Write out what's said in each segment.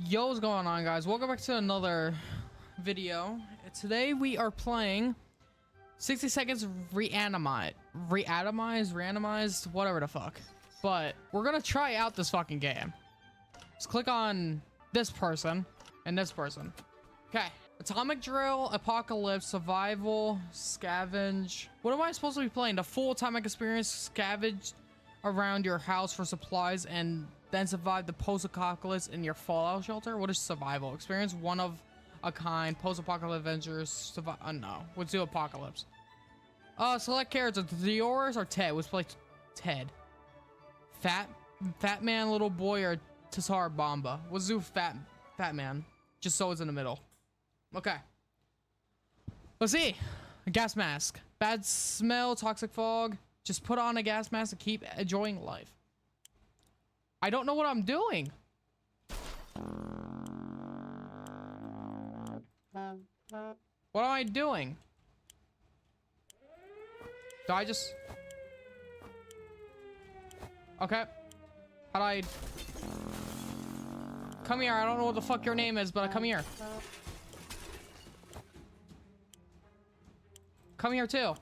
Yo, what's going on, guys? Welcome back to another video. Today we are playing 60 seconds reanimized, whatever the fuck. But we're gonna try out this fucking game. Let's click on this person and this person. Okay. Atomic drill, apocalypse, survival, scavenge. What am I supposed to be playing? The full atomic experience, scavenge around your house for supplies and then survive the post-apocalypse in your fallout shelter. What is survival? Experience one of a kind, post-apocalypse adventures, survive. No, let's do apocalypse. Select characters, Theoris or Ted. Let's play Ted. Fat man, little boy, or Tassar Bomba. Let's do fat man, just so it's in the middle. Okay. Let's see. A gas mask. Bad smell, toxic fog. Just put on a gas mask and keep enjoying life. I don't know what I'm doing. What am I doing? Do I just... Okay. How do I... Come here. I don't know what the fuck your name is, but come here. Come here too.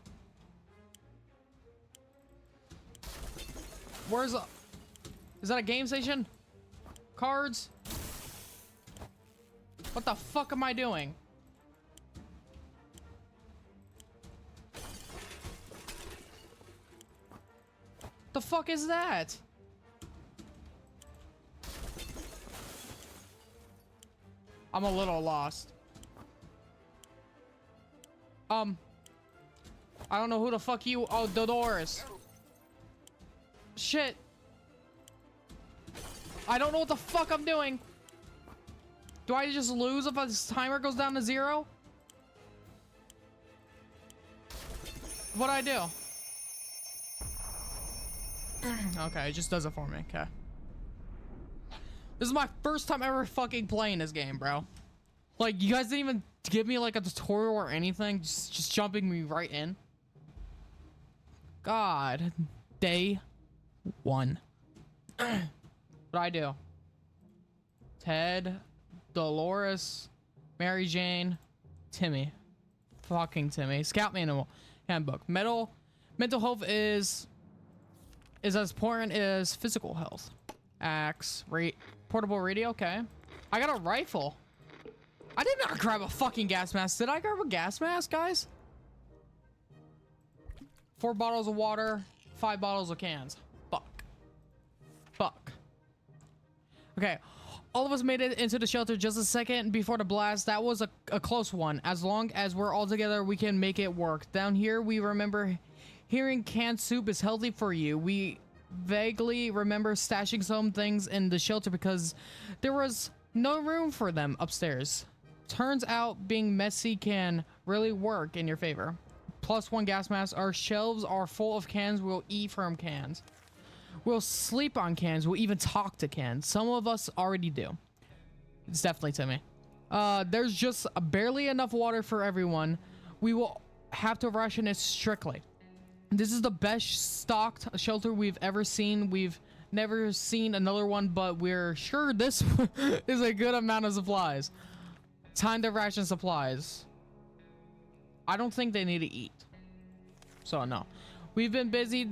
Where's the... Is that a game station? Cards? What the fuck am I doing? The fuck is that? I'm a little lost. I don't know who the fuck you... Oh, Dolores. Shit. I don't know what the fuck I'm doing. Do I just lose if this timer goes down to 0? What'd I do? Okay, it just does it for me. Okay. This is my first time ever fucking playing this game, bro. Like, you guys didn't even give me like a tutorial or anything. Just jumping me right in. God. Day 1. What'd I do? Ted, Dolores, Mary Jane, Timmy. Fucking Timmy. Scout manual handbook. Mental health is as important as physical health. Axe, portable radio. Okay. I got a rifle. I did not grab a fucking gas mask. Did I grab a gas mask, guys? 4 bottles of water, 5 bottles of cans. Fuck. Okay, all of us made it into the shelter just a second before the blast. That was a close one. As long as we're all together, we can make it work. Down here, we remember hearing canned soup is healthy for you. We vaguely remember stashing some things in the shelter because there was no room for them upstairs. Turns out being messy can really work in your favor. +1 gas mask. Our shelves are full of cans. We'll eat from cans. We'll sleep on cans. We'll even talk to cans. Some of us already do. It's definitely Timmy. There's just barely enough water for everyone. We will have to ration it strictly. This is the best stocked shelter we've ever seen. We've never seen another one, but we're sure this is a good amount of supplies. Time to ration supplies. I don't think they need to eat. So no. We've been busy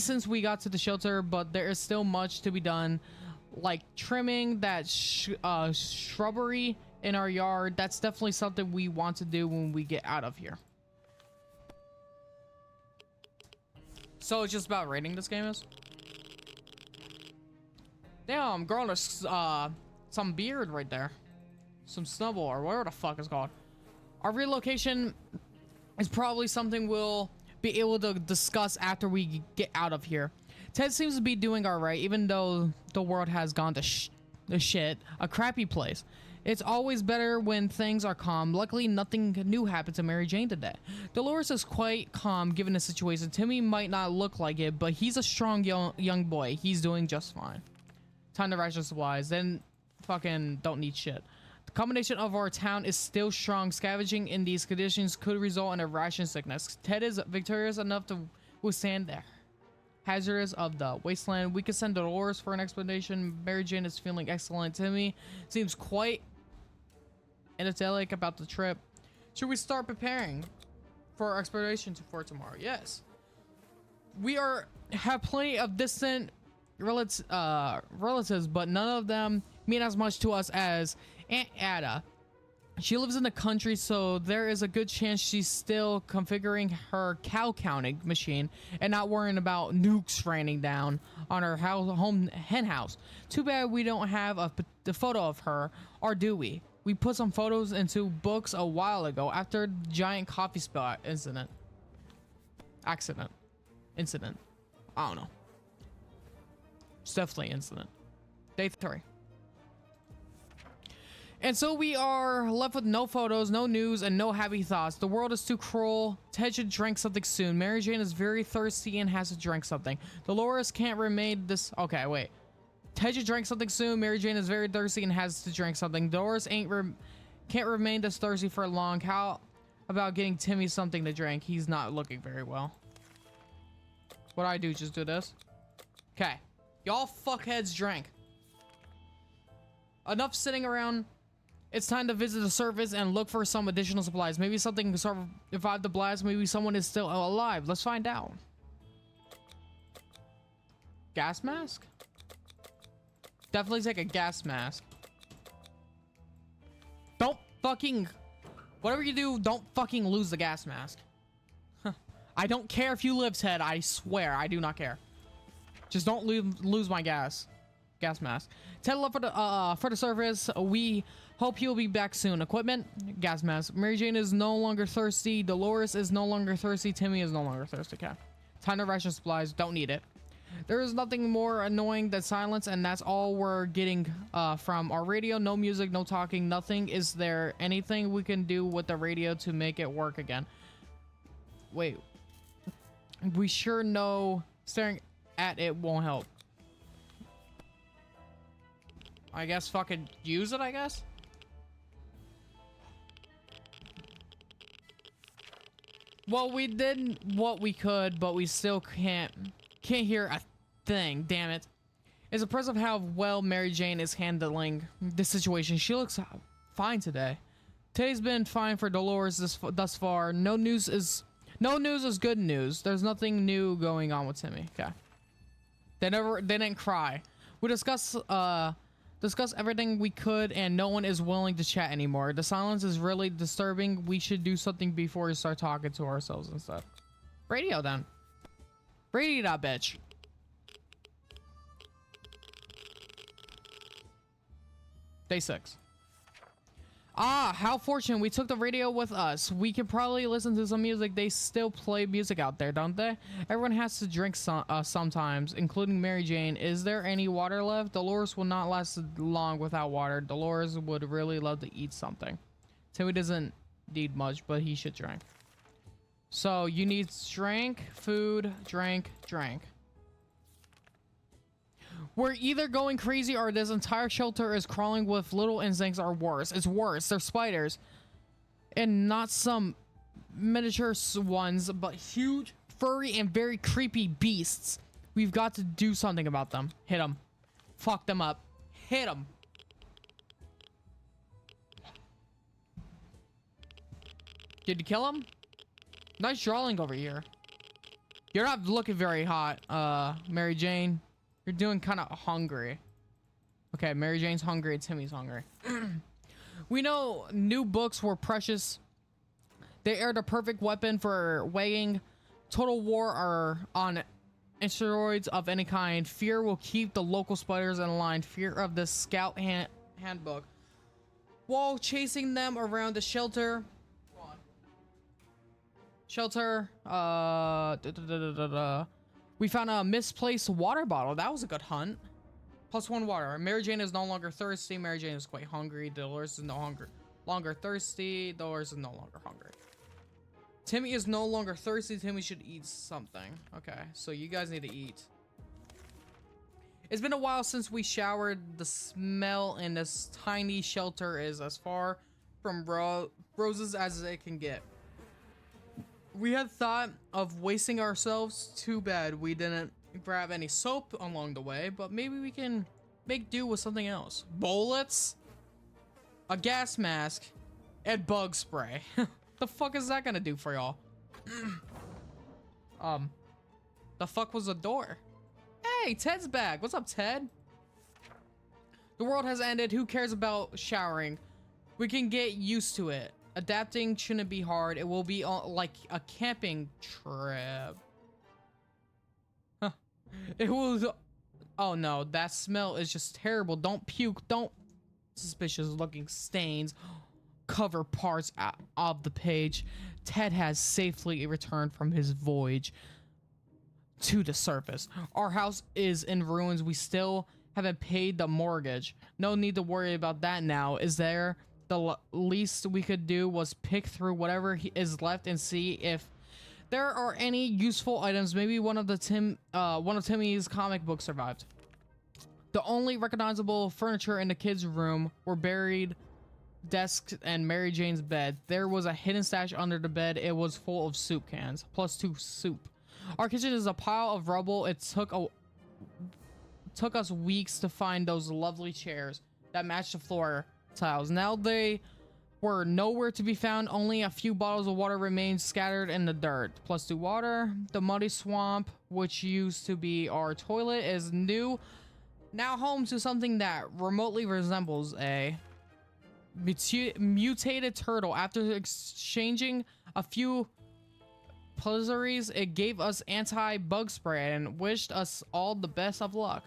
since we got to the shelter, but there is still much to be done, like trimming that shrubbery in our yard. That's definitely something we want to do when we get out of here. So it's just about raiding this game is? Damn, I'm growing some beard right there. Some stubble or whatever the fuck it's called. Our relocation is probably something we'll be able to discuss after we get out of here. Ted seems to be doing all right, even though the world has gone to shit, a crappy place. It's always better when things are calm. Luckily, nothing new happened to Mary Jane today. Dolores is quite calm given the situation. Timmy might not look like it, but he's a strong young boy. He's doing just fine. Time to ration supplies. Then fucking don't need shit. The combination of our town is still strong. Scavenging in these conditions could result in a ration sickness. Ted is victorious enough to withstand hazardous of the wasteland. We could send Dolores for an explanation. Mary Jane is feeling excellent. Timmy seems quite energetic about the trip. Should we start preparing for our exploration for tomorrow? Yes. We have plenty of distant relatives, but none of them mean as much to us as Aunt Ada. She lives in the country, so there is a good chance she's still configuring her cow counting machine and not worrying about nukes raining down on her home hen house. Too bad we don't have the photo of her, or do we? We put some photos into books a while ago after the giant coffee spill incident. Incident. I don't know. It's definitely incident. Day 3. And so we are left with no photos, no news, and no happy thoughts. The world is too cruel. Ted should drink something soon. Mary Jane is very thirsty and has to drink something. Dolores can't remain this. Okay, wait. Ted should drink something soon. Mary Jane is very thirsty and has to drink something. Dolores can't remain this thirsty for long. How about getting Timmy something to drink? He's not looking very well. What do I do? Just do this? Okay. Y'all fuckheads drink. Enough sitting around. It's time to visit the surface and look for some additional supplies. Maybe something can survive the blast. Maybe someone is still alive. Let's find out. Gas mask? Definitely take a gas mask. Don't fucking... Whatever you do, don't fucking lose the gas mask. I don't care if you live, Ted. I swear, I do not care. Just don't lose my gas mask. Ted left for the surface. We hope he'll be back soon. Equipment, gas mask. Mary Jane is no longer thirsty. Dolores is no longer thirsty. Timmy is no longer thirsty. Okay. Time to ration supplies. Don't need it. There is nothing more annoying than silence, and that's all we're getting from our radio. No music, no talking, nothing. Is there anything we can do with the radio to make it work again? Wait. We sure know staring at it won't help. I guess fucking use it, I guess? Well, we did what we could, but we still can't hear a thing. Damn it. It's impressive how well Mary Jane is handling the situation. She looks fine today. Today's been fine for Dolores thus far. No news is good news. There's nothing new going on with Timmy. Okay. They didn't cry. We discuss everything we could, and no one is willing to chat anymore. The silence is really disturbing. We should do something before we start talking to ourselves and stuff. Radio then. Radio that bitch. Day 6. Ah, how fortunate we took the radio with us. We could probably listen to some music. They still play music out there, don't they? Everyone has to drink sometimes, including Mary Jane. Is there any water left? Dolores will not last long without water. Dolores would really love to eat something. Timmy doesn't need much, but he should drink. So you need drink, food, drink. We're either going crazy or this entire shelter is crawling with little insects or worse. It's worse. They're spiders. And not some miniature ones, but huge, furry, and very creepy beasts. We've got to do something about them. Hit them. Fuck them up. Hit them. Did you kill him? Nice drawing over here. You're not looking very hot, Mary Jane. You're doing kind of hungry. Okay, Mary Jane's hungry. Timmy's hungry. We know new books were precious. They are the perfect weapon for weighing. Total war are on asteroids of any kind. Fear will keep the local spiders in line. Fear of the scout handbook. While chasing them around the shelter. We found a misplaced water bottle. That was a good hunt. +1 water. Mary Jane is no longer thirsty. Mary Jane is quite hungry. Dolores is no longer thirsty. Dolores is no longer hungry. Timmy is no longer thirsty. Timmy should eat something. Okay, so you guys need to eat. It's been a while since we showered. The smell in this tiny shelter is as far from roses as it can get. We had thought of wasting ourselves. Too bad we didn't grab any soap along the way, but maybe we can make do with something else. Bullets, a gas mask, and bug spray. The fuck is that gonna do for y'all? The fuck was the door? Hey, Ted's back. What's up, Ted? The world has ended. Who cares about showering? We can get used to it. Adapting shouldn't be hard. It will be like a camping trip. Huh. It was... Oh no, that smell is just terrible. Don't puke. Don't... Suspicious looking stains cover parts of the page. Ted has safely returned from his voyage to the surface. Our house is in ruins. We still haven't paid the mortgage. No need to worry about that now, is there? The least we could do was pick through whatever is left and see if there are any useful items. Maybe one of Timmy's comic books survived. The only recognizable furniture in the kids' room were buried desks and Mary Jane's bed. There was a hidden stash under the bed. It was full of soup cans, plus 2 soup. Our kitchen is a pile of rubble. It took us weeks to find those lovely chairs that matched the floor tiles. Now they were nowhere to be found. Only a few bottles of water remained scattered in the dirt. Plus 2 water. The muddy swamp, which used to be our toilet, is now home to something that remotely resembles a mutated turtle. After exchanging a few pleasantries, it gave us anti-bug spray and wished us all the best of luck.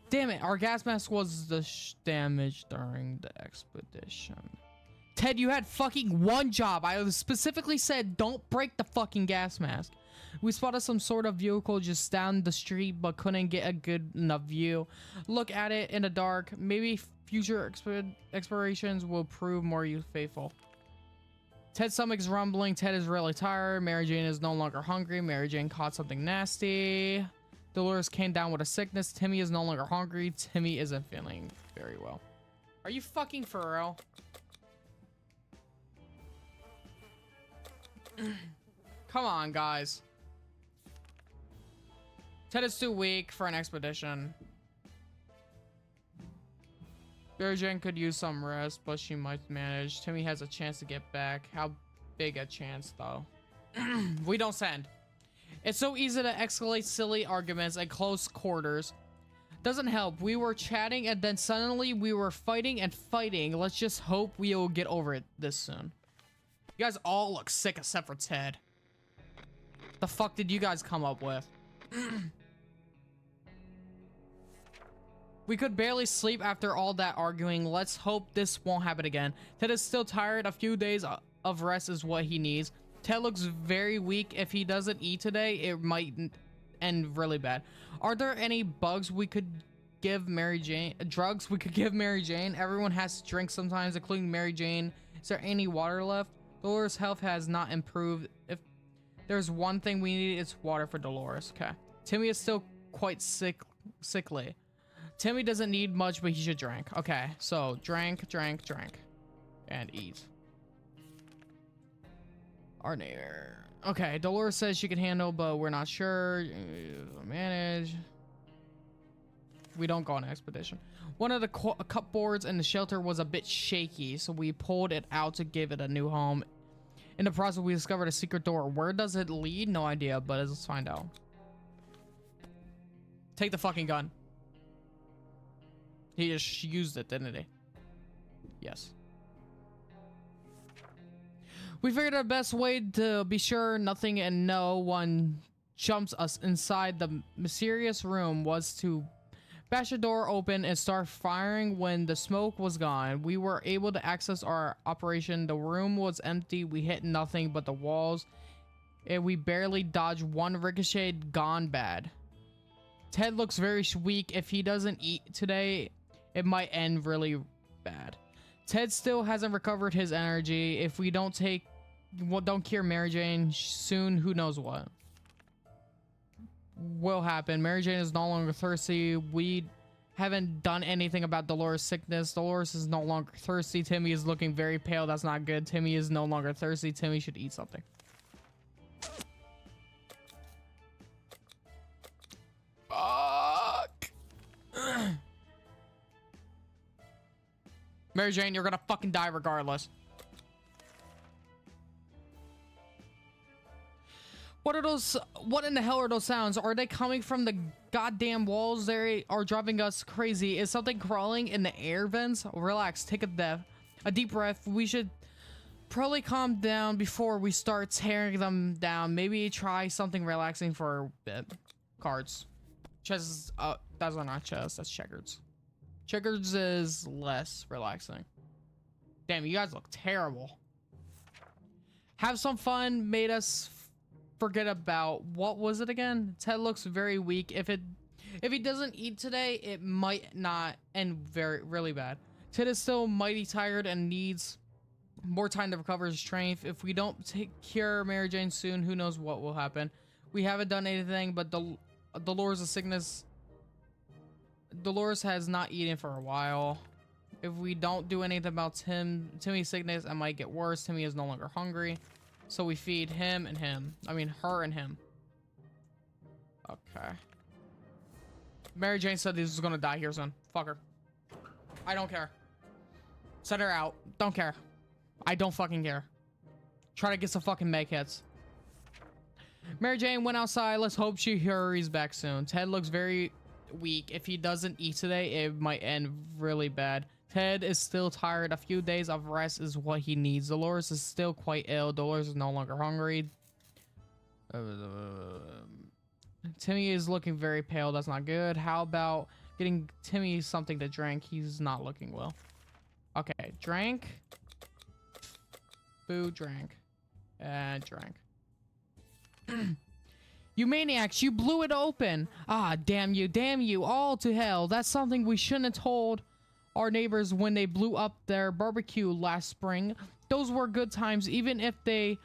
Damn it, our gas mask was the damage during the expedition. Ted, you had fucking one job. I specifically said don't break the fucking gas mask. We spotted some sort of vehicle just down the street, but couldn't get a good enough view. Look at it in the dark. Maybe future explorations will prove more faithful. Ted's stomach's rumbling. Ted is really tired. Mary Jane is no longer hungry. Mary Jane caught something nasty. Dolores came down with a sickness. Timmy is no longer hungry. Timmy isn't feeling very well. Are you fucking for real? Come on, guys. Ted is too weak for an expedition. Mary Jane could use some rest, but she might manage. Timmy has a chance to get back. How big a chance, though? We don't send. It's so easy to escalate silly arguments at close quarters. Doesn't help. We were chatting and then suddenly we were fighting and fighting. Let's just hope we'll get over it this soon. You guys all look sick except for Ted. The fuck did you guys come up with? We could barely sleep after all that arguing. Let's hope this won't happen again. Ted is still tired. A few days of rest is what he needs. Ted looks very weak. If he doesn't eat today, it might end really bad. Are there any bugs we could give Mary Jane? Drugs we could give Mary Jane? Everyone has to drink sometimes, including Mary Jane. Is there any water left? Dolores' health has not improved. If there's one thing we need, it's water for Dolores. Okay. Timmy is still quite sickly. Timmy doesn't need much, but he should drink. Okay, so drink, and eat. Arnair. Okay, Dolores says she can handle, but we're not sure. Manage. We don't go on an expedition. One of the cupboards in the shelter was a bit shaky, so we pulled it out to give it a new home. In the process, we discovered a secret door. Where does it lead? No idea, but let's find out. Take the fucking gun. He just used it, didn't he? Yes. We figured our best way to be sure nothing and no one jumps us inside the mysterious room was to bash the door open and start firing. When the smoke was gone, we were able to access our operation. The room was empty. We hit nothing but the walls, and we barely dodged one ricochet. Gone bad. Ted looks very weak. If he doesn't eat today, it might end really bad. Ted still hasn't recovered his energy. If we don't cure Mary Jane soon, who knows what will happen. Mary Jane is no longer thirsty. We haven't done anything about Dolores' sickness. Dolores is no longer thirsty. Timmy is looking very pale. That's not good. Timmy is no longer thirsty. Timmy should eat something. Mary Jane, you're gonna fucking die regardless. What are those? What in the hell are those sounds? Are they coming from the goddamn walls? They are driving us crazy. Is something crawling in the air vents? Relax, take a deep breath. We should probably calm down before we start tearing them down. Maybe try something relaxing for a bit. Cards. Chess. That's not chess. That's checkers. Checkers is less relaxing. Damn, you guys look terrible. Have some fun. Made us forget about what was it again? Ted looks very weak. If he doesn't eat today, it might not end really bad. Ted is still mighty tired and needs more time to recover his strength. If we don't take care of Mary Jane soon, who knows what will happen. We haven't done anything, but Dolores' sickness. Dolores has not eaten for a while. If we don't do anything about Timmy's sickness, it might get worse. Timmy is no longer hungry. So we feed him and him. I mean, her and him. Okay. Mary Jane said this was gonna die here soon. Fuck her. I don't care. Set her out. Don't care. I don't fucking care. Try to get some fucking meg hits. Mary Jane went outside. Let's hope she hurries back soon. Ted looks very weak. If he doesn't eat today, it might end really bad. Ted is still tired. A few days of rest is what he needs. Dolores is still quite ill. Dolores is no longer hungry. Timmy is looking very pale. That's not good. How about getting Timmy something to drink? He's not looking well. Okay, drank. Food, drank. And drank. You maniacs, you blew it open. Ah, damn you, all to hell. That's something we shouldn't have told our neighbors when they blew up their barbecue last spring. Those were good times, even if they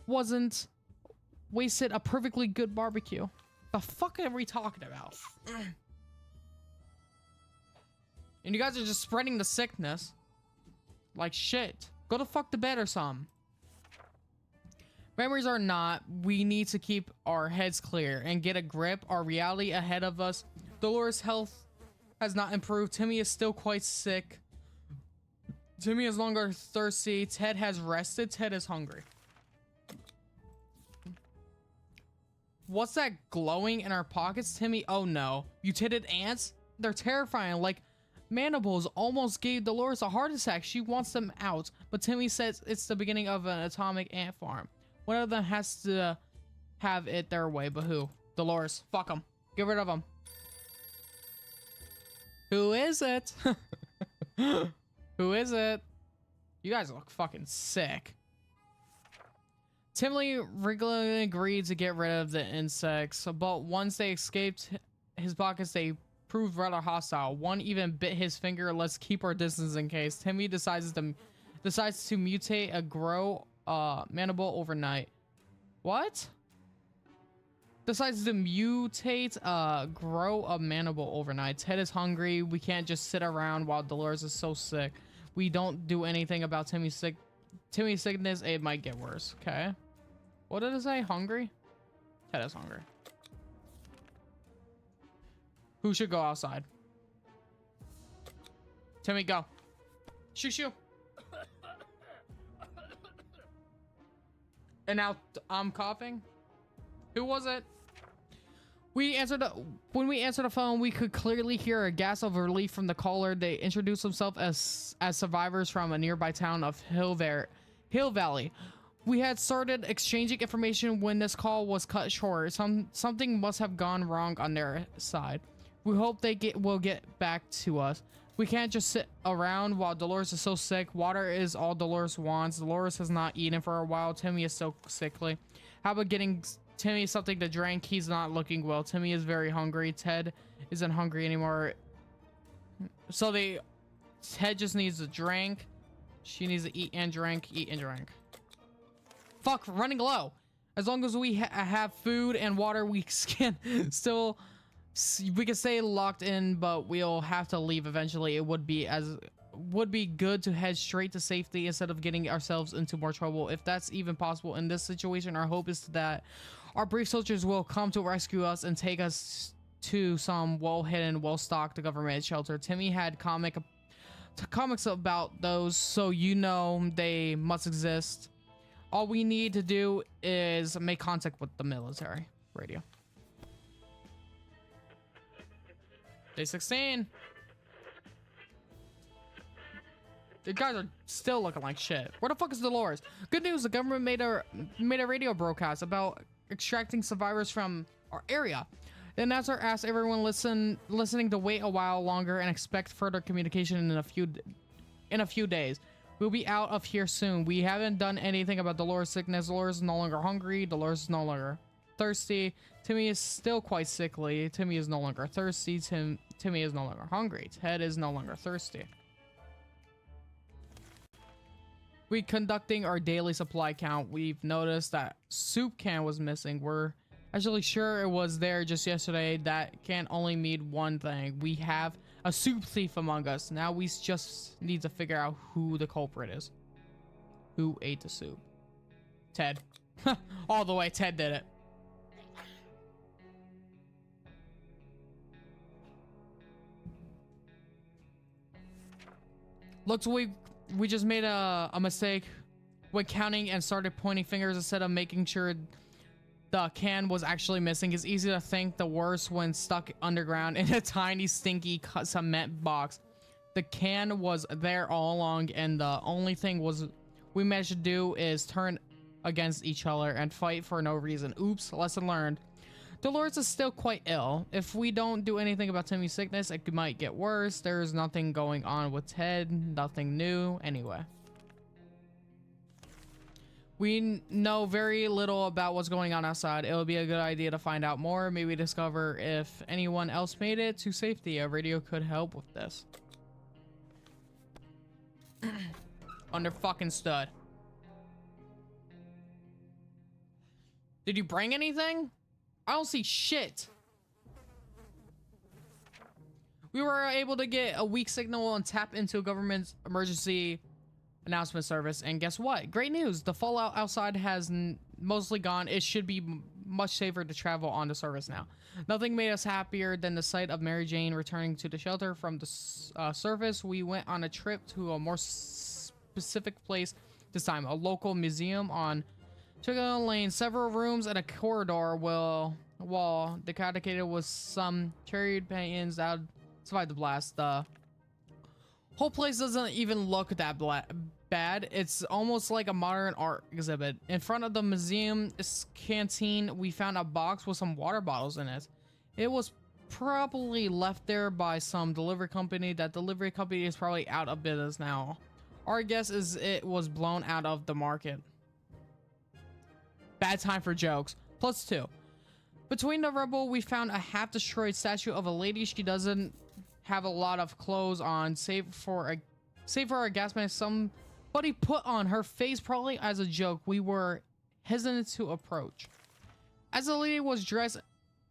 wasn't wasted a perfectly good barbecue. The fuck are we talking about? And you guys are just spreading the sickness. Like shit. Go the fuck to bed or something. Memories are not. We need to keep our heads clear and get a grip. Our reality ahead of us. Dolores' health has not improved. Timmy is still quite sick. Timmy is longer thirsty. Ted has rested. Ted is hungry. What's that glowing in our pockets, Timmy? Oh no. Mutated ants? They're terrifying. Like mandibles almost gave Dolores a heart attack. She wants them out. But Timmy says it's the beginning of an atomic ant farm. One of them has to have it their way, but who? Dolores. Fuck them. Get rid of them. Who is it? Who is it? You guys look fucking sick. Timmy regularly agreed to get rid of the insects, but once they escaped his pockets, they proved rather hostile. One even bit his finger. Let's keep our distance in case. Timmy decides to mutate a grow mandible overnight. What? Decides to mutate grow a mandible overnight. Ted is hungry. We can't just sit around while Dolores is so sick. We don't do anything about Timmy's sickness, it might get worse. Okay. What did it say? Hungry? Ted is hungry. Who should go outside? Timmy, go. Shoo shoo. And now I'm coughing. Who was it? When we answered the phone, we could clearly hear a gasp of relief from the caller. They introduced themselves as survivors from a nearby town of Hill Valley. We had started exchanging information when this call was cut short. Something must have gone wrong on their side. We hope they will get back to us. We can't just sit around while Dolores is so sick. Water is all Dolores wants. Dolores has not eaten for a while. Timmy is still sickly. How about getting Timmy something to drink? He's not looking well. Timmy is very hungry. Ted isn't hungry anymore. So Ted just needs a drink. She needs to eat and drink. Eat and drink. Fuck, running low. As long as we have food and water, we can still... We can stay locked in, but we'll have to leave eventually. It would be good to head straight to safety instead of getting ourselves into more trouble. If that's even possible in this situation, our hope is that our brave soldiers will come to rescue us and take us to some well-hidden, well-stocked government shelter. Timmy had comics about those, so you know they must exist. All we need to do is make contact with the military radio. Day 16. The guys are still looking like shit. Where the fuck is Dolores? Good news, the government made a radio broadcast about extracting survivors from our area. The announcer asked everyone listening to wait a while longer and expect further communication in a few days. We'll be out of here soon. We haven't done anything about Dolores' sickness. Dolores is no longer hungry. Dolores is no longer thirsty. Timmy is still quite sickly. Timmy is no longer thirsty. Timmy is no longer hungry. Ted is no longer thirsty. We conducting our daily supply count. We've noticed that soup can was missing. We're actually sure it was there just yesterday. That can only mean one thing. We have a soup thief among us. Now we just need to figure out who the culprit is. Who ate the soup? Ted. All the way, Ted did it. Looks we just made a mistake when counting and started pointing fingers instead of making sure the can was actually missing. It's easy to think the worst when stuck underground in a tiny stinky cement box. The can was there all along, and the only thing we managed to do is turn against each other and fight for no reason. Oops, lesson learned. Dolores is still quite ill. If we don't do anything about Timmy's sickness, it might get worse. There's nothing going on with Ted, nothing new anyway. We know very little about what's going on outside. It would be a good idea to find out more. Maybe discover if anyone else made it to safety. A radio could help with this. Under fucking stud. Did you bring anything? I don't see shit. We were able to get a weak signal and tap into a government's emergency announcement service, and guess what? Great news. The fallout outside has mostly gone. It should be much safer to travel on the service now. Nothing made us happier than the sight of Mary Jane returning to the shelter from the surface. We went on a trip to a more specific place this time, a local museum on Chicken Lane. Several rooms and a corridor wall decorated with some cherry paintings that survived the blast. The whole place doesn't even look that bad. It's almost like a modern art exhibit. In front of the museum's canteen, we found a box with some water bottles in it. It was probably left there by some delivery company. That delivery company is probably out of business now. Our guess is it was blown out of the market. Bad time for jokes. +2. Between the rubble, we found a half-destroyed statue of a lady. She doesn't have a lot of clothes on, save for a gas mask somebody put on her face, probably as a joke. We were hesitant to approach, as the lady was dressed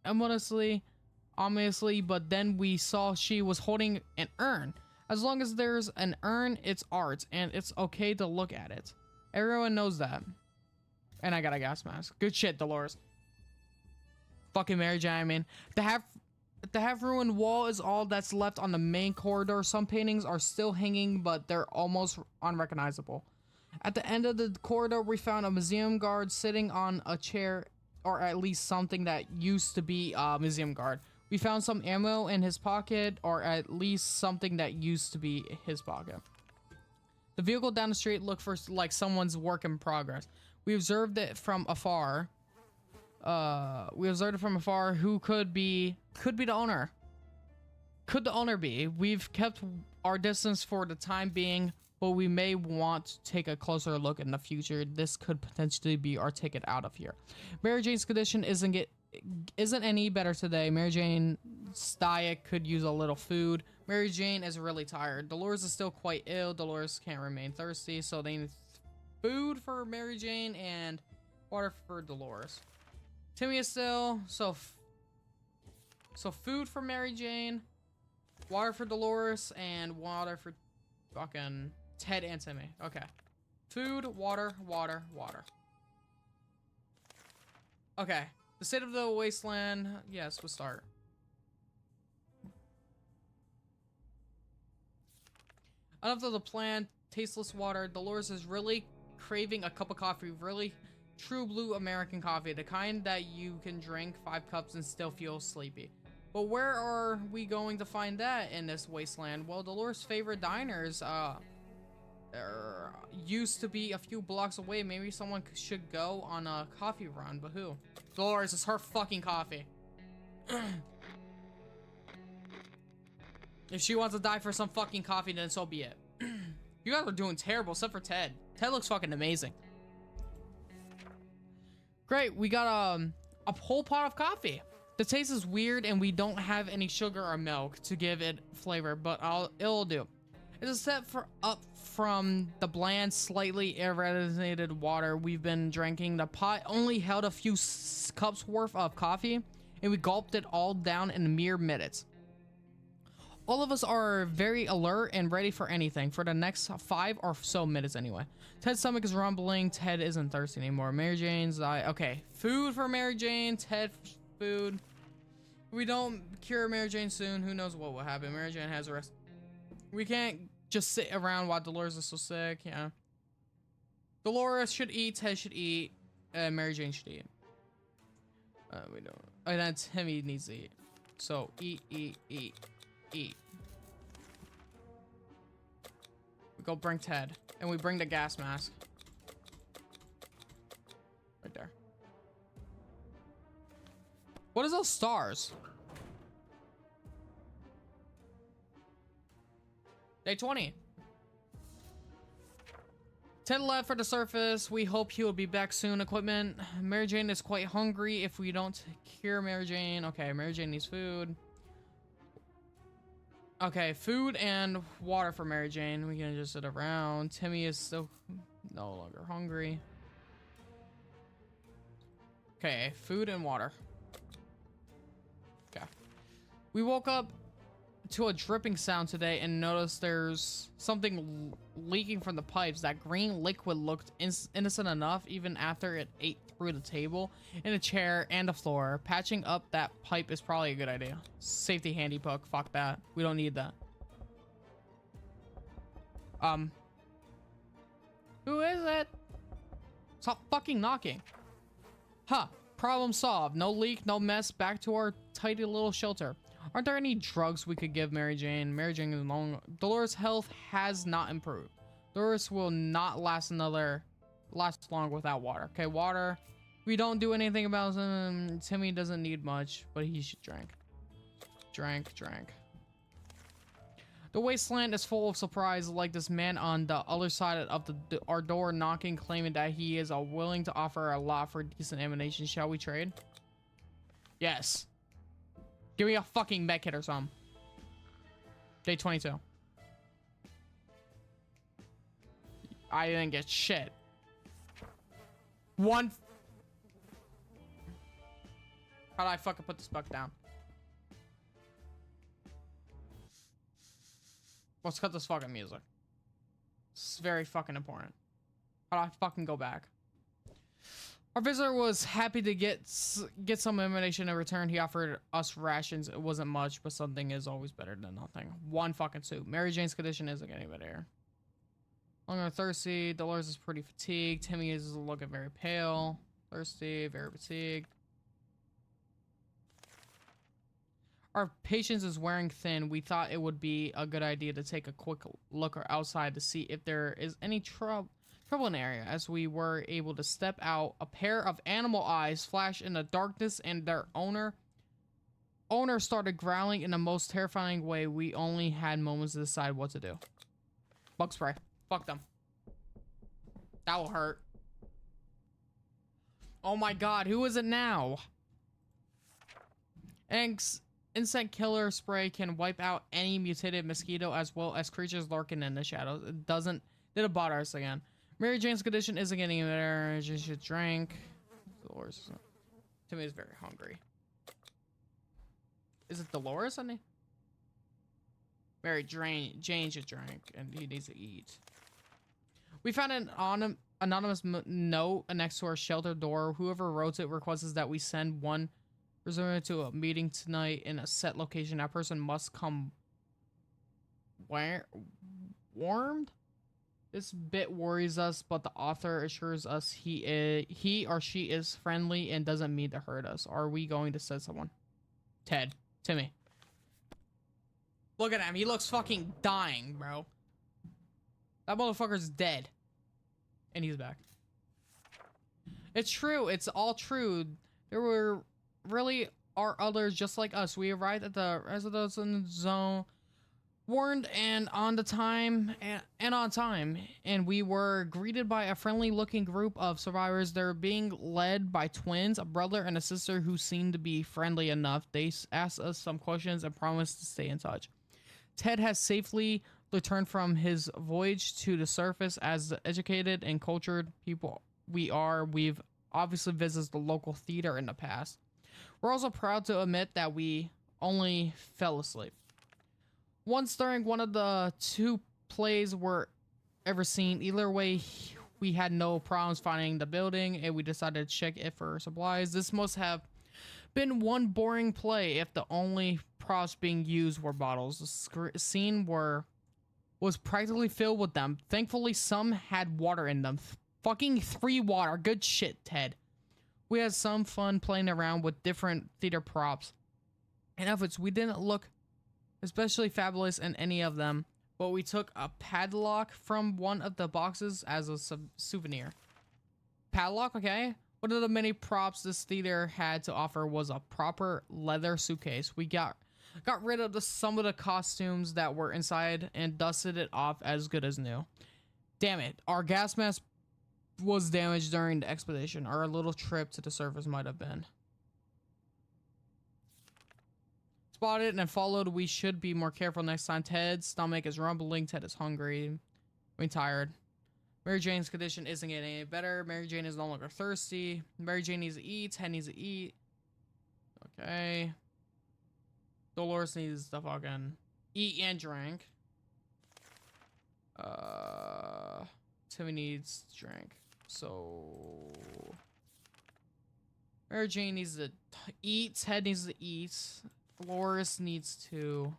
ominously, but then we saw she was holding an urn. As long as there's an urn, it's art, and it's okay to look at it. Everyone knows that. And I got a gas mask. Good shit, Dolores. Fucking Mary Jane, I mean. The half ruined wall is all that's left on the main corridor. Some paintings are still hanging, but they're almost unrecognizable. At the end of the corridor, we found a museum guard sitting on a chair, or at least something that used to be a museum guard. We found some ammo in his pocket, or at least something that used to be his pocket. The vehicle down the street looked for like someone's work in progress. We observed it from afar. Who could be the owner? Could the owner be? We've kept our distance for the time being, but we may want to take a closer look in the future. This could potentially be our ticket out of here. Mary Jane's condition isn't any better today. Mary Jane's diet could use a little food. Mary Jane is really tired. Dolores is still quite ill. Dolores can't remain thirsty, so they need food for Mary Jane and water for Dolores. Timmy is still so food for Mary Jane, water for Dolores, and water for fucking Ted and Timmy. Okay, food, water. Okay, the state of the wasteland. Yes, we'll start. Enough of the bland, tasteless water. Dolores is really craving a cup of coffee. Really true blue American coffee. The kind that you can drink 5 cups and still feel sleepy. But where are we going to find that in this wasteland? Well, Dolores' favorite diners, there used to be a few blocks away. Maybe someone should go on a coffee run, but who? Dolores, it's her fucking coffee. If she wants to die for some fucking coffee, then so be it. You guys are doing terrible, except for Ted. Ted looks fucking amazing. Great, we got a whole pot of coffee. The taste is weird, and we don't have any sugar or milk to give it flavor, but it'll do. It's a step up from the bland, slightly irradiated water we've been drinking. The pot only held a few cups worth of coffee, and we gulped it all down in mere minutes. All of us are very alert and ready for anything for the next 5 or so minutes anyway. Ted's stomach is rumbling. Ted isn't thirsty anymore. Mary Jane's okay. Food for Mary Jane. Ted food. If we don't cure Mary Jane soon, who knows what will happen. Mary Jane has a rest. We can't just sit around while Dolores is so sick. Yeah. Dolores should eat. Ted should eat. Mary Jane should eat. We don't. And then Timmy needs to eat. So eat. We go bring Ted, and we bring the gas mask. Right there. What is those stars? Day 20. Ted left for the surface. We hope he will be back soon. Equipment. Mary Jane is quite hungry. If we don't cure Mary Jane. Okay, Mary Jane needs food. Okay, food and water for Mary Jane. We can just sit around. Timmy is still no longer hungry. Okay, food and water. Okay. We woke up to a dripping sound today and noticed there's something leaking from the pipes. That green liquid looked innocent enough even after it ate through the table and a chair and the floor. Patching up that pipe is probably a good idea. Safety handy book. Fuck that. We don't need that. Who is it? Stop fucking knocking. Huh. Problem solved. No leak, no mess. Back to our tidy little shelter. Aren't there any drugs we could give Mary Jane? Mary Jane is long. Dolores' health has not improved. Dolores will not last long without water. Okay, water. We don't do anything about him. Timmy doesn't need much, but he should drink. Drank. The wasteland is full of surprise, like this man on the other side of our door knocking, claiming that he is willing to offer a lot for decent ammunition. Shall we trade? Yes. Give me a fucking mech kit or something. Day 22. I didn't get shit. How do I fucking put this buck down? Let's cut this fucking music. It's very fucking important. How do I fucking go back? Our visitor was happy to get some ammunition in return. He offered us rations. It wasn't much, but something is always better than nothing. 1 fucking soup. Mary Jane's condition isn't getting better. Longer thirsty. Dolores is pretty fatigued. Timmy is looking very pale. Thirsty, very fatigued. Our patience is wearing thin. We thought it would be a good idea to take a quick look outside to see if there is any trouble in the area. As we were able to step out, a pair of animal eyes flashed in the darkness, and their owner started growling in the most terrifying way. We only had moments to decide what to do. Bug spray. Fuck them. That will hurt. Oh my god, who is it now? Insect killer spray can wipe out any mutated mosquito as well as creatures lurking in the shadows. Did it bother us again? Mary Jane's condition isn't getting better. She should drink. Dolores. Timmy is very hungry. Is it Dolores, honey? Mary Jane should drink, and he needs to eat. We found an anonymous note next to our shelter door. Whoever wrote it requests that we send one reserved to a meeting tonight in a set location. That person must come. warmed. This bit worries us, but the author assures us he or she is friendly and doesn't mean to hurt us. Are we going to send someone? Ted. Timmy. Look at him. He looks fucking dying, bro. That motherfucker's dead. And he's back. It's true. It's all true. There were really are others just like us. We arrived at the residence zone warned and on time, and we were greeted by a friendly looking group of survivors. They're being led by twins, a brother and a sister who seemed to be friendly enough. They asked us some questions and promised to stay in touch. Ted has safely returned from his voyage to the surface. As the educated and cultured people we are, we've obviously visited the local theater in the past. We're also proud to admit that we only fell asleep once during one of the two plays we're ever seen. Either way, we had no problems finding the building, and we decided to check it for supplies. This must have been one boring play if the only props being used were bottles. The scene was practically filled with them. Thankfully, some had water in them. Fucking 3 water. Good shit, Ted. We had some fun playing around with different theater props and outfits. We didn't look especially fabulous in any of them, but we took a padlock from one of the boxes as a souvenir. Padlock, okay. One of the many props this theater had to offer was a proper leather suitcase. We got rid of some of the costumes that were inside and dusted it off as good as new. Damn it, our gas mask was damaged during the expedition. Our little trip to the surface might have been. Spotted and followed. We should be more careful next time. Ted's stomach is rumbling. Ted is hungry. We're tired. Mary Jane's condition isn't getting any better. Mary Jane is no longer thirsty. Mary Jane needs to eat. Ted needs to eat. Okay. Dolores needs to fucking eat and drink. Timmy needs to drink. So Mary Jane needs to eat. Ted needs to eat. Dolores needs to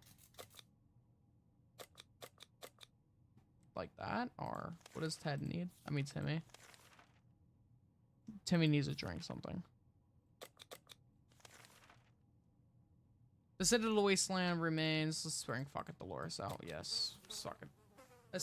like that, or what does Ted need? I mean Timmy. Timmy needs to drink something. The city of the wasteland remains. Let's bring fucking Dolores out. Yes, suck it. A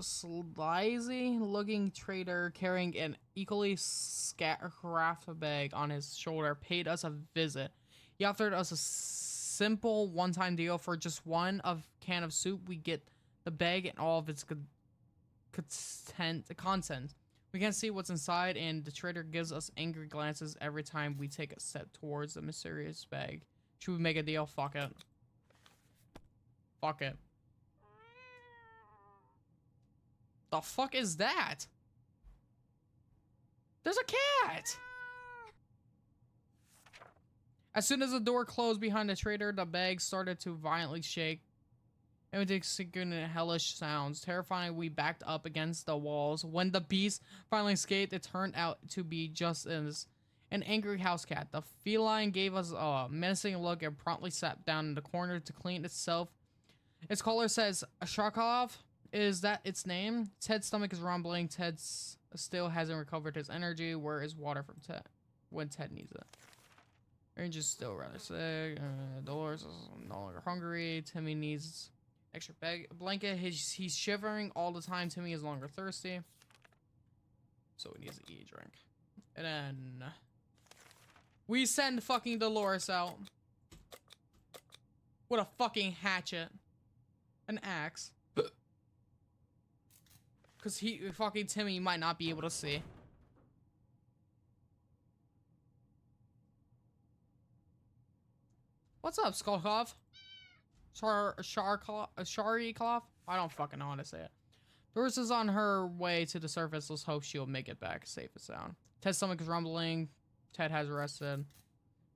sleazy looking trader carrying an equally scrapped bag on his shoulder paid us a visit. He offered us a simple one-time deal. For just one can of soup, we get the bag and all of its content. We can't see what's inside, and the trader gives us angry glances every time we take a step towards the mysterious bag. Should we make a deal? Fuck it. Fuck it. The fuck is that? There's a cat! As soon as the door closed behind the trader, the bag started to violently shake. Emitting sickening hellish sounds. Terrifying, we backed up against the walls. When the beast finally escaped, it turned out to be just as an angry house cat. The feline gave us a menacing look and promptly sat down in the corner to clean itself. Its collar says Sharkov. Is that its name? Ted's stomach is rumbling. Ted still hasn't recovered his energy. Where is water from Ted when Ted needs it? Range is still rather sick. Dolores is no longer hungry. Timmy needs extra blanket. He's shivering all the time. Timmy is no longer thirsty, so he needs to eat, drink. And then we send fucking Dolores out with a fucking hatchet, an axe, because fucking Timmy might not be able to see. What's up, Skolkov? Sharikov? I don't fucking know how to say it. Doris is on her way to the surface. Let's hope she'll make it back safe and sound. Ted's stomach is rumbling. Ted has rested.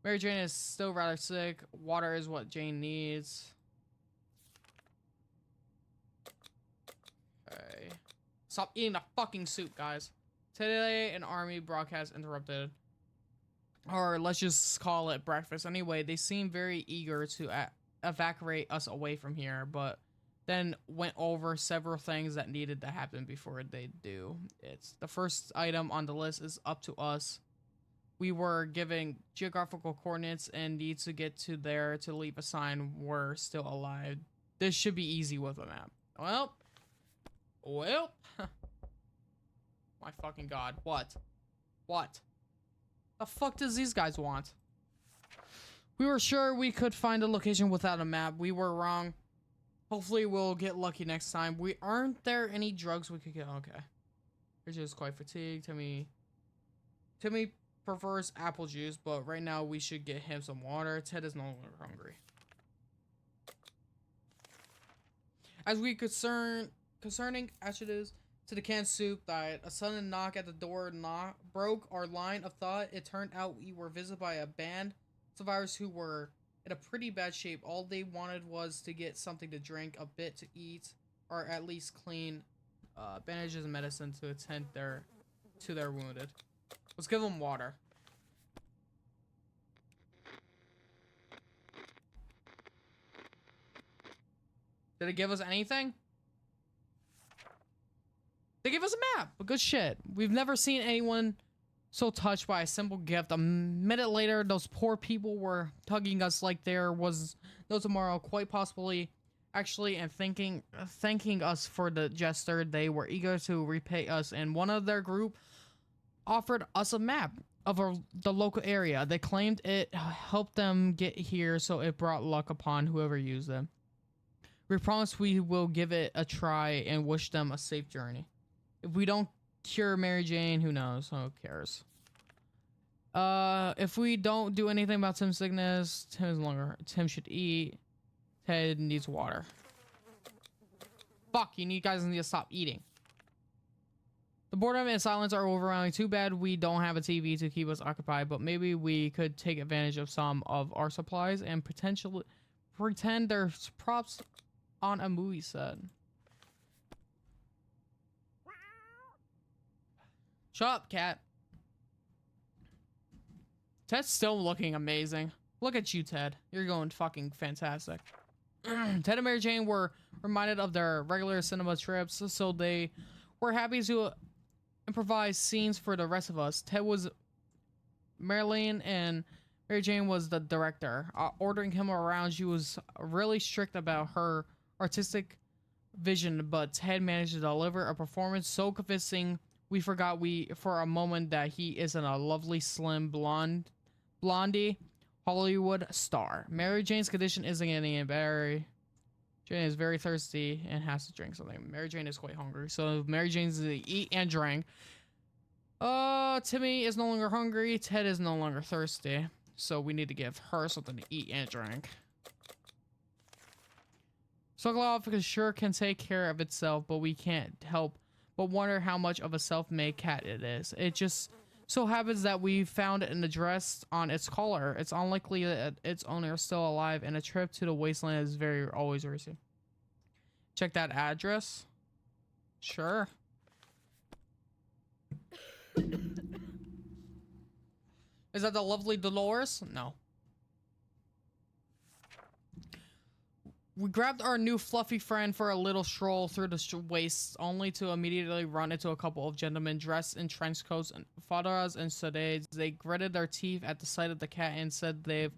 Mary Jane is still rather sick. Water is what Jane needs. Okay. Stop eating the fucking soup, guys. Today, an army broadcast interrupted. Or let's just call it breakfast. Anyway, they seem very eager to evacuate us away from here, but then went over several things that needed to happen before they do. It's the first item on the list is up to us. We were given geographical coordinates and need to get to there to leave a sign we're still alive. This should be easy with a map. Well, my fucking god. What? The fuck does these guys want? We were sure we could find a location without a map. We were wrong. Hopefully we'll get lucky next time. Aren't there any drugs we could get? Okay. We're just quite fatigued. Timmy prefers apple juice, but right now we should get him some water. Ted is no longer hungry. As we concerning adjectives to the canned soup diet, a sudden knock at the door broke our line of thought. It turned out we were visited by a band of survivors who were in a pretty bad shape. All they wanted was to get something to drink, a bit to eat, or at least clean bandages and medicine to attend to their wounded. Let's give them water. Did it give us anything? They give us a map. But good shit. We've never seen anyone so touched by a simple gift. A minute later, those poor people were hugging us like there was no tomorrow, quite possibly, actually, and thanking us for the gesture. They were eager to repay us, and one of their group offered us a map of the local area. They claimed it helped them get here, so it brought luck upon whoever used them. We promise we will give it a try and wish them a safe journey. If we don't cure Mary Jane, who knows? Who cares? If we don't do anything about Tim's sickness, Tim should eat. Ted needs water. Fuck, you guys need to stop eating. The boredom and silence are overwhelming. Too bad we don't have a TV to keep us occupied, but maybe we could take advantage of some of our supplies and potentially pretend there's props on a movie set. Shut up, cat. Ted's still looking amazing. Look at you, Ted. You're going fucking fantastic. Ted and Mary Jane were reminded of their regular cinema trips, so they were happy to improvise scenes for the rest of us. Ted was Marilyn and Mary Jane was the director. Ordering him around, she was really strict about her artistic vision, but Ted managed to deliver a performance so convincing we forgot for a moment that he isn't a lovely slim blondie Hollywood star. Mary Jane's condition isn't getting any better. Jane is very thirsty and has to drink something. Mary Jane is quite hungry, so Mary Jane's to eat and drink. Timmy is no longer hungry. Ted is no longer thirsty, so we need to give her something to eat and drink. Sokolov sure can take care of itself, but we can't help but wonder how much of a self-made cat it is. It just so happens that we found an address on its collar. It's unlikely that its owner is still alive, and a trip to the wasteland is always risky. Check that address. Sure. Is that the lovely Dolores? No. We grabbed our new fluffy friend for a little stroll through the wastes, only to immediately run into a couple of gentlemen dressed in trench coats and fedoras and sedades. They gritted their teeth at the sight of the cat and said they've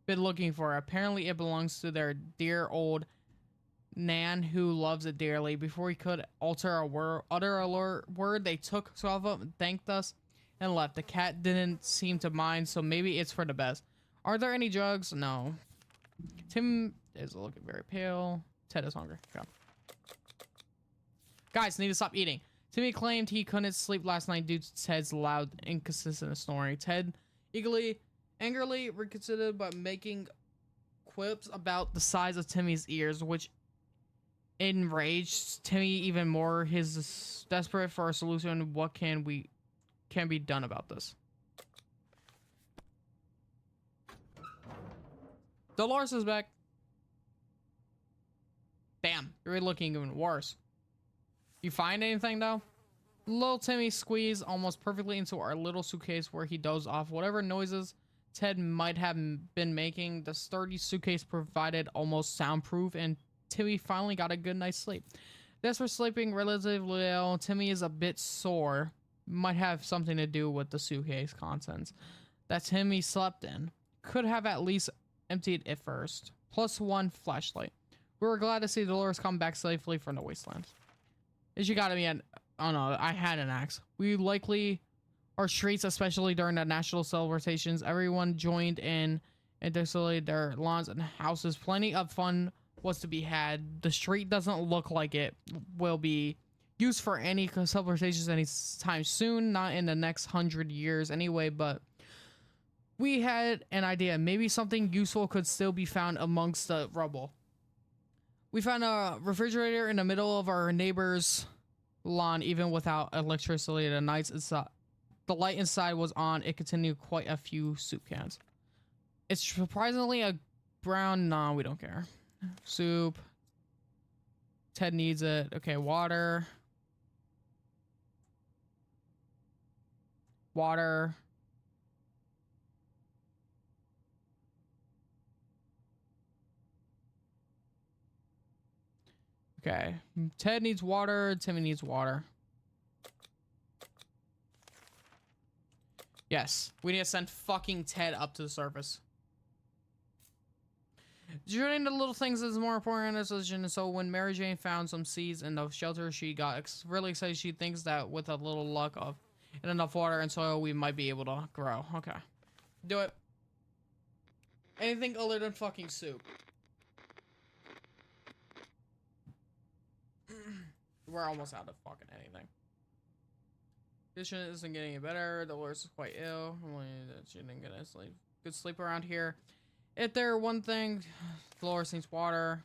been looking for it. Apparently it belongs to their dear old Nan, who loves it dearly. Before we could utter a word, they took off and thanked us and left. The cat didn't seem to mind, so maybe it's for the best. Are there any drugs? No. Tim is looking very pale. Ted is hungry. Go. Guys, need to stop eating. Timmy claimed he couldn't sleep last night due to Ted's loud, inconsistent snoring. Ted angrily reconsidered by making quips about the size of Timmy's ears, which enraged Timmy even more. He's desperate for a solution. What can be done about this? Dolores is back. Damn, you're looking even worse. You find anything though? Little Timmy squeezed almost perfectly into our little suitcase where he dozed off. Whatever noises Ted might have been making, the sturdy suitcase provided almost soundproof, and Timmy finally got a good night's sleep. As for sleeping relatively well, Timmy is a bit sore. Might have something to do with the suitcase contents that Timmy slept in. Could have at least emptied it first. +1 flashlight. We were glad to see Dolores come back safely from the wasteland. She gotta be an... Oh no, I had an axe. We likely... Our streets, especially during the national celebrations, everyone joined in and decorated their lawns and houses. Plenty of fun was to be had. The street doesn't look like it will be used for any celebrations anytime soon, not in the next 100 years anyway, but we had an idea. Maybe something useful could still be found amongst the rubble. We found a refrigerator in the middle of our neighbor's lawn, even without electricity. The light inside was on. It contained quite a few soup cans. It's surprisingly a brown... Nah, we don't care. Soup. Ted needs it. Okay, water. Water. Okay. Ted needs water. Timmy needs water. Yes. We need to send fucking Ted up to the surface. Doing the little things is more important in this decision. So when Mary Jane found some seeds in the shelter, she got really excited. She thinks that with a little luck and enough water and soil, we might be able to grow. Okay. Do it. Anything other than fucking soup. We're almost out of fucking anything. Condition isn't getting any better. Dolores is quite ill. Only that she didn't get a good sleep around here. If there one thing, Dolores needs water.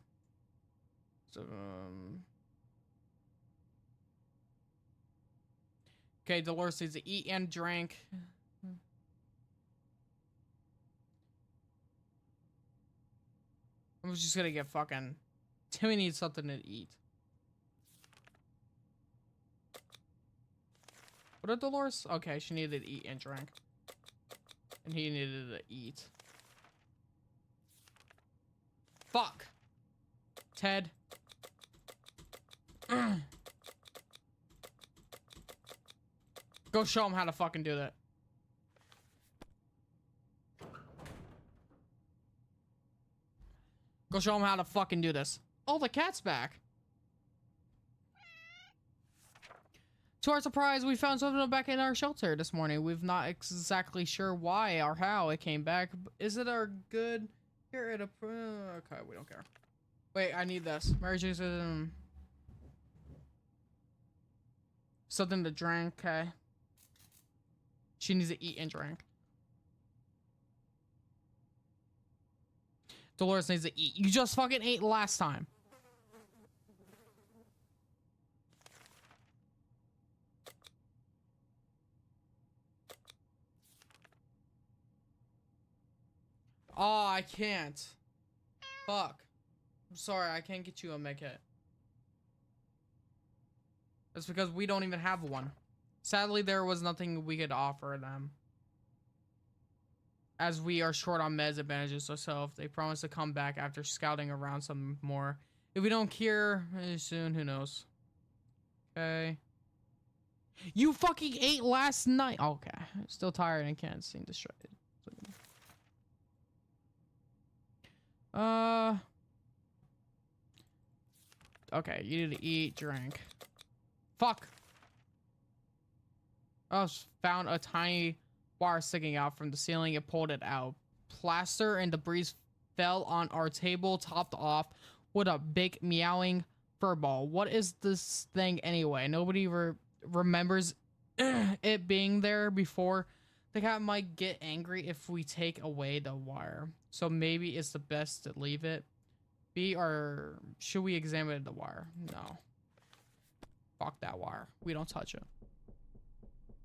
So, okay, Dolores needs to eat and drink. I'm just gonna get fucking... Timmy needs something to eat. What did Dolores? Okay, she needed to eat and drink. And he needed to eat. Fuck. Ted. Go show him how to fucking do that. Go show him how to fucking do this. Oh, the cat's back. To our surprise, we found something back in our shelter this morning. We're not exactly sure why or how it came back. Is it our good... Here at a... Okay, we don't care. Wait, I need this. Mary Jane something to drink, okay. She needs to eat and drink. Dolores needs to eat. You just fucking ate last time. Oh, I can't. Fuck. I'm sorry, I can't get you a med kit. That's because we don't even have one. Sadly, there was nothing we could offer them. As we are short on meds advantages ourselves, they promise to come back after scouting around some more. If we don't cure soon, who knows? Okay. You fucking ate last night. Okay. I'm still tired and can't seem distracted. Okay, you need to eat, drink. Fuck. I found a tiny wire sticking out from the ceiling. It pulled it out. Plaster and debris fell on our table, topped off with a big meowing fur ball. What is this thing anyway? Nobody remembers it being there before. The cat might get angry if we take away the wire. So maybe it's the best to leave it. Or should we examine the wire? No. Fuck that wire. We don't touch it.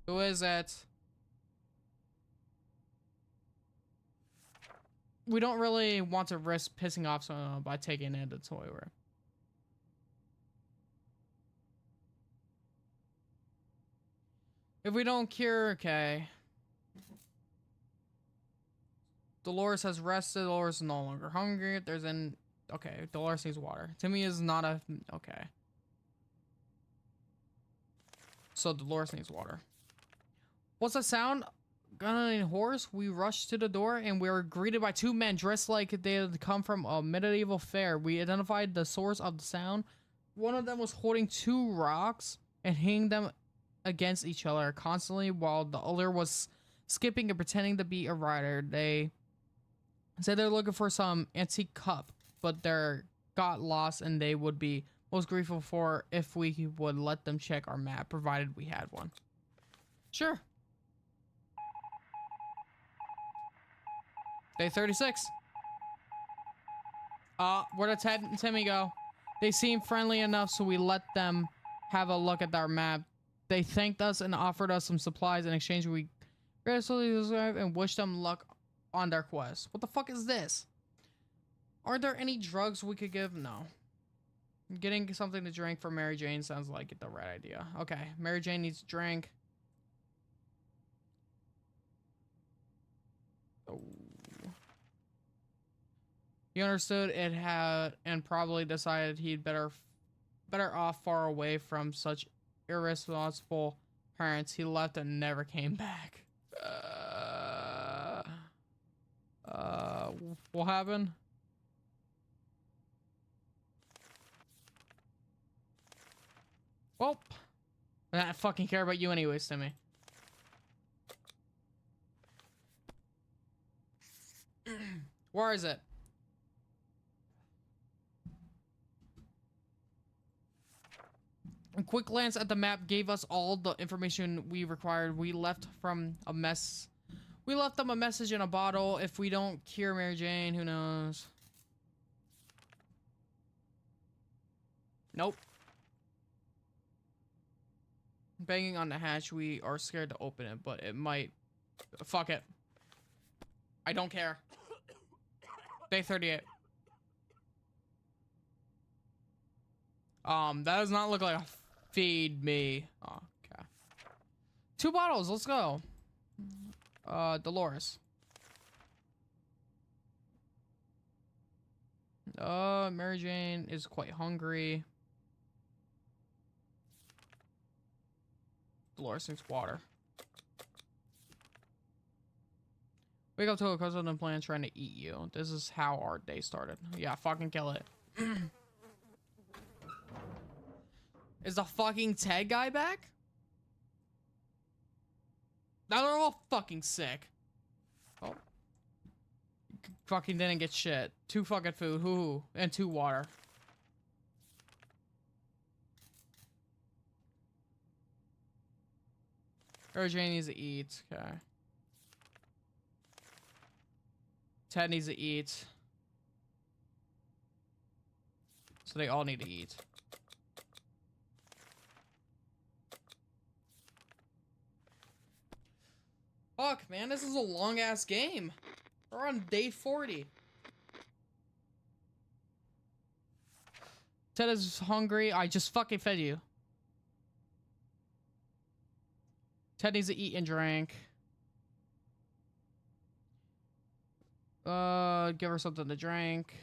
Who is it? We don't really want to risk pissing off someone by taking it to the toy room. If we don't cure, okay. Dolores has rested. Dolores is no longer hungry. If there's an Okay, Dolores needs water. Timmy is not a... Okay. So Dolores needs water. What's that sound? Gun and horse? We rushed to the door and we were greeted by two men dressed like they had come from a medieval fair. We identified the source of the sound. One of them was holding two rocks and hitting them against each other constantly while the other was skipping and pretending to be a rider. They said they're looking for some antique cup, but they're got lost and they would be most grateful for if we would let them check our map, provided we had one. Sure. Day 36. Where did Ted and Timmy go? They seemed friendly enough, so we let them have a look at our map. They thanked us and offered us some supplies in exchange. We graciously described and wished them luck on their quest. What the fuck is this? Are there any drugs we could give? No. Getting something to drink for Mary Jane sounds like the right idea. Okay, Mary Jane needs a drink. Oh. He understood it had and probably decided he'd better off far away from such irresponsible parents. He left and never came back. What happened? Well, I don't fucking care about you anyways, Timmy. Where is it? A quick glance at the map gave us all the information we required. We left them a message in a bottle. If we don't cure Mary Jane, who knows? Nope. Banging on the hatch, we are scared to open it, but it might... Fuck it. I don't care. Day 38. That does not look like a feed me. Oh, okay. 2 bottles, let's go. Dolores. Mary Jane is quite hungry. Dolores needs water. Wake up to a cousin and plan trying to eat you. This is how our day started. Yeah, fucking kill it. Is the fucking Ted guy back? Now they're all fucking sick. Oh. Fucking didn't get shit. 2 fucking food. Hoo-hoo. And 2 water. Jane needs to eat. Okay. Ted needs to eat. So they all need to eat. Fuck, man, this is a long-ass game. We're on day 40. Ted is hungry. I just fucking fed you. Ted needs to eat and drink. Give her something to drink.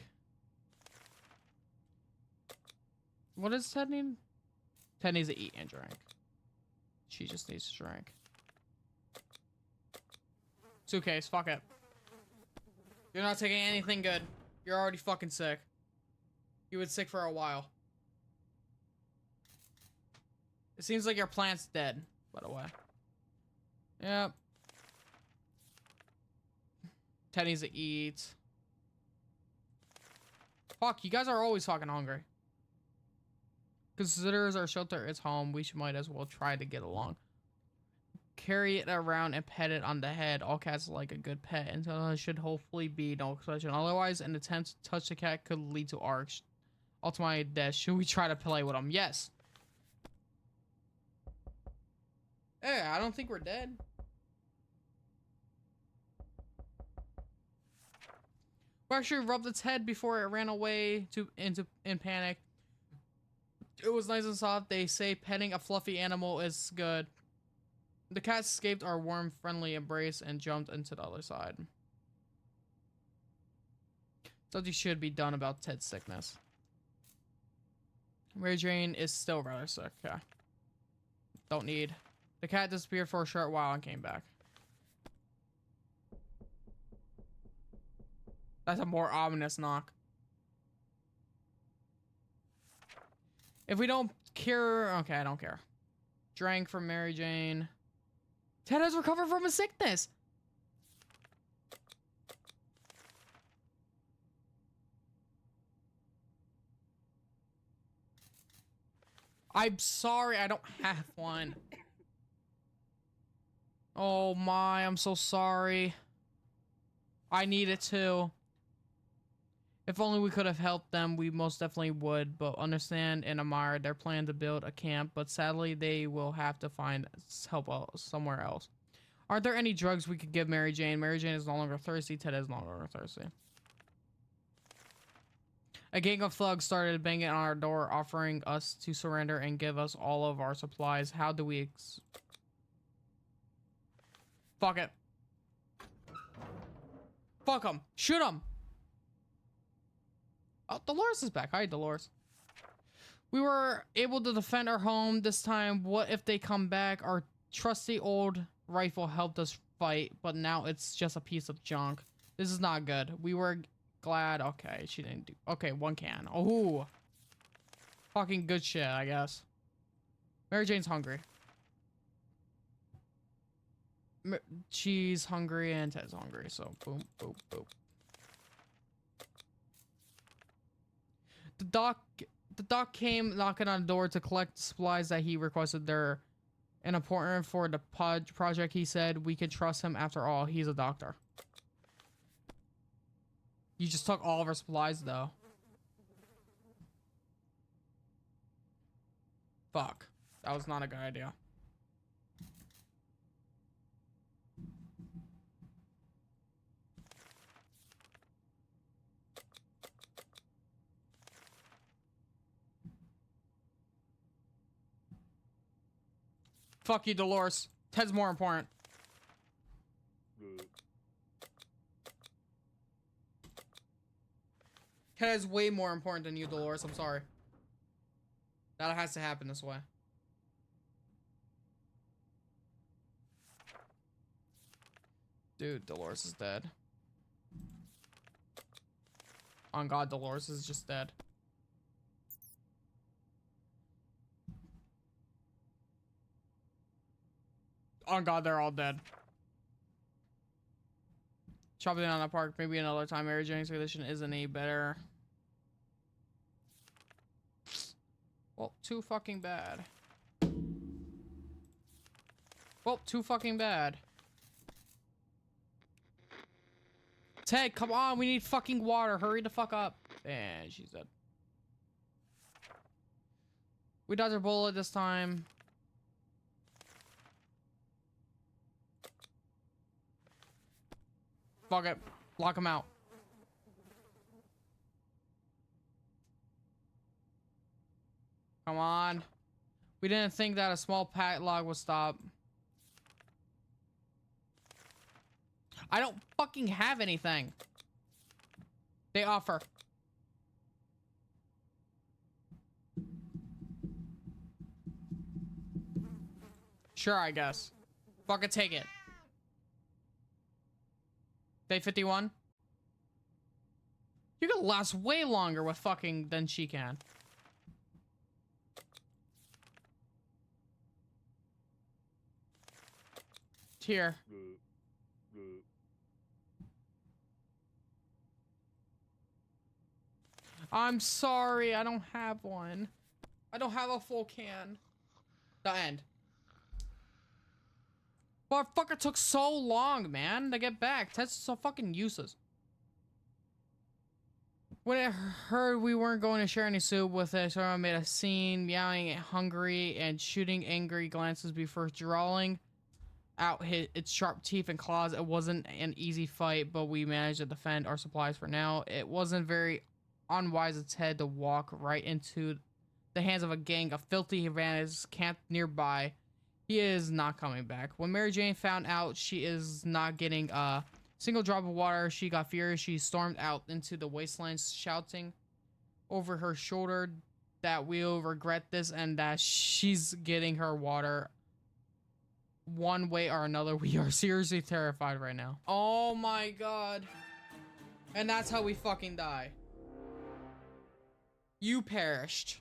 What does Ted need? Ted needs to eat and drink. She just needs to drink. Suitcase, fuck it. You're not taking anything good. You're already fucking sick. You been sick for a while. It seems like your plant's dead, by the way. Yep. Ted needs to eat. Fuck, you guys are always fucking hungry. Considers our shelter is home, we might as well try to get along. Carry it around and pet it on the head. All cats like a good pet, and so it should hopefully be no exception. Otherwise, an attempt to touch the cat could lead to our ultimate death. Should we try to play with him? Yes. Hey, I don't think we're dead. We actually rubbed its head before it ran away in panic. It was nice and soft. They say petting a fluffy animal is good. The cat escaped our warm, friendly embrace and jumped into the other side. Something should be done about Ted's sickness. Mary Jane is still rather sick. Okay. Don't need. The cat disappeared for a short while and came back. That's a more ominous knock. If we don't cure... Okay, I don't care. Drank from Mary Jane. Ted has recovered from his sickness. I'm sorry, I don't have one. Oh my, I'm so sorry. I need it too. If only we could have helped them, we most definitely would, but understand and admire their plan to build a camp, but sadly they will have to find help somewhere else. Aren't there any drugs we could give Mary Jane? Mary Jane is no longer thirsty, Ted is no longer thirsty. A gang of thugs started banging on our door, offering us to surrender and give us all of our supplies. How do we Fuck it. Fuck them. Shoot them. Oh, Dolores is back. Hi, Dolores. We were able to defend our home this time. What if they come back? Our trusty old rifle helped us fight, but now it's just a piece of junk. This is not good. We were glad. Okay, she didn't do. Okay, one can. Oh, fucking good shit, I guess. Mary Jane's hungry. She's hungry and Ted's hungry, so boom, boom, boom. The doc came knocking on the door to collect the supplies that he requested. They're important for the project. He said we can trust him. After all, he's a doctor. You just took all of our supplies, though. Fuck. That was not a good idea. Fuck you, Dolores. Ted's more important. Ted is way more important than you, Dolores. I'm sorry. That has to happen this way. Dude, Dolores is dead. On God, Dolores is just dead. On God, they're all dead. Chopping down that park, maybe another time. Mary Jane's condition isn't any better. Well, too fucking bad. Well, too fucking bad. Ted, come on, we need fucking water. Hurry the fuck up. And she's dead. We dodged a bullet this time. Fuck it. Lock him out. Come on. We didn't think that a small padlock would stop. I don't fucking have anything. They offer. Sure, I guess. Fucking take it. Day 51. You can last way longer with fucking than she can. Here. I'm sorry, I don't have one. I don't have a full can. The end. Motherfucker took so long, man, to get back. Ted's so fucking useless. When it heard we weren't going to share any soup with it, so I made a scene, meowing hungry and shooting angry glances before drawing out its sharp teeth and claws. It wasn't an easy fight, but we managed to defend our supplies for now. It wasn't very unwise of Ted to walk right into the hands of a gang of filthy vandals camped nearby. He is not coming back. When Mary Jane found out she is not getting single drop of water. She got furious. She stormed out into the wastelands, shouting over her shoulder that we'll regret this and that she's getting her water one way or another. We are seriously terrified right now. Oh my god. And that's how we fucking die. You perished.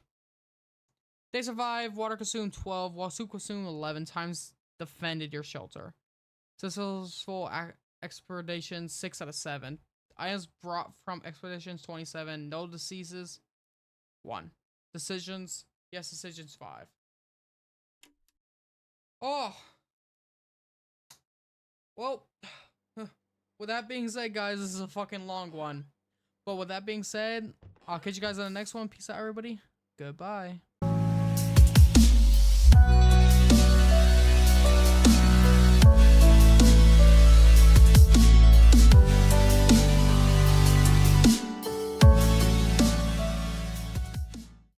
They survived. Water consumed 12, while soup consumed 11 times. Defended your shelter. Successful expeditions 6 out of 7. Items brought from expeditions 27. No deceases 1. Decisions, yes, decisions 5. Oh. Well, with that being said, guys, this is a fucking long one. But with that being said, I'll catch you guys on the next one. Peace out, everybody. Goodbye.